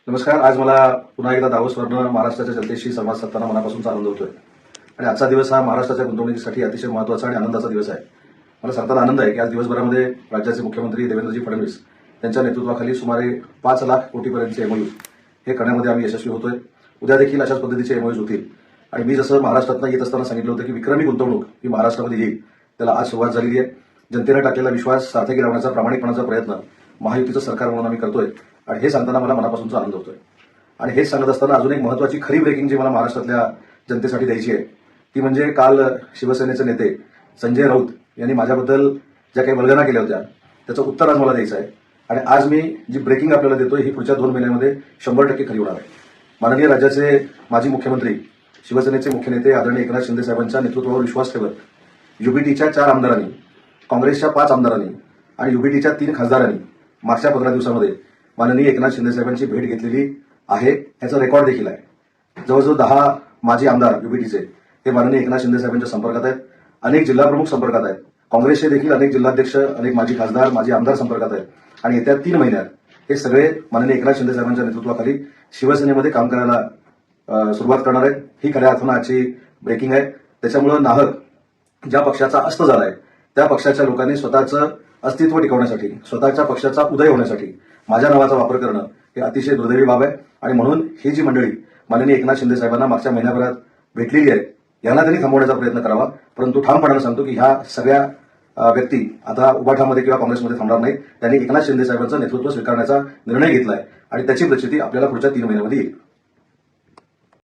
नमस्कार. आज मला पुन्हा एकदा दावोसवरनं महाराष्ट्राच्या जनतेशी संवाद साधताना मनापासून आनंद होतोय. आणि आजचा दिवस हा महाराष्ट्राच्या गुंतवणुकीसाठी अतिशय महत्त्वाचा आणि आनंदाचा दिवस आहे. मला सांगताना आनंद आहे की आज दिवसभरामध्ये राज्याचे मुख्यमंत्री देवेंद्रजी फडणवीस यांच्या नेतृत्वाखाली सुमारे 5 लाख कोटीपर्यंतचे एमओयू हे करण्यामध्ये आम्ही यशस्वी होतोय. उद्या देखील अशाच पद्धतीचे एमओयूज होतील. आणि मी जसं महाराष्ट्रातनं येत असताना सांगितलं होतं की विक्रमी गुंतवणूक ही महाराष्ट्रामध्ये येईल, त्याला आज सुरुवात झालेली आहे. जनतेने टाकलेला विश्वास सार्थकी लावण्याचा प्रामाणिकपणाचा प्रयत्न महायुतीचं सरकार म्हणून आम्ही करतोय. आणि हे सांगताना मला मनापासूनचा आनंद होतोय. आणि हेच सांगत असताना अजून एक महत्त्वाची खरी ब्रेकिंग जी मला महाराष्ट्रातल्या जनतेसाठी द्यायची आहे ती म्हणजे काल शिवसेनेचे नेते संजय राऊत यांनी माझ्याबद्दल ज्या काही वल्गना केल्या होत्या त्याचं उत्तर आज मला द्यायचं आहे. आणि आज मी जी ब्रेकिंग आपल्याला देतोय ही पुढच्या 2 महिन्यामध्ये 100% खरी होणार आहे. माननीय राज्याचे माजी मुख्यमंत्री शिवसेनेचे मुख्य नेते आदरणीय एकनाथ शिंदे साहेबांच्या नेतृत्वावर विश्वास ठेवत युबीटीच्या 4 आमदारांनी, काँग्रेसच्या 5 आमदारांनी आणि युबीटीच्या 3 खासदारांनी मागच्या 15 दिवसामध्ये माननीय एकनाथ शिंदे साहेबांची भेट घेतलेली आहे. याचा रेकॉर्ड देखील आहे. जवळजवळ 10 माजी आमदार युबीटीचे हे माननीय एकनाथ शिंदे साहेबांच्या संपर्कात आहेत. अनेक जिल्हाप्रमुख संपर्कात आहेत. काँग्रेसचे देखील अनेक जिल्हाध्यक्ष, अनेक माजी खासदार, माजी आमदार संपर्कात आहेत. आणि येत्या 3 महिन्यात हे सगळे माननीय एकनाथ शिंदे साहेबांच्या नेतृत्वाखाली शिवसेनेमध्ये काम करायला सुरुवात करणार आहेत. ही खऱ्या अर्थानं आजची ब्रेकिंग आहे. त्याच्यामुळं नाहक ज्या पक्षाचा अस्त झालाय त्या पक्षाच्या लोकांनी स्वतःचं अस्तित्व टिकवण्यासाठी, स्वतःच्या पक्षाचा उदय होण्यासाठी माझ्या नावाचा वापर करणं हे अतिशय दुर्दैवी बाब आहे. आणि म्हणून ही जी मंडळी माननीय एकनाथ शिंदे साहेबांना मागच्या महिन्याभरात भेटलेली आहे यांना त्यांनी थांबवण्याचा प्रयत्न करावा. परंतु ठामपणानं सांगतो की ह्या सगळ्या व्यक्ती आता उभाठामध्ये किंवा काँग्रेसमध्ये थांबणार नाहीत. त्यांनी एकनाथ शिंदे साहेबांचं नेतृत्व स्वीकारण्याचा निर्णय घेतलाय आणि त्याची प्रचिती आपल्याला पुढच्या 3 महिन्यामध्ये येईल.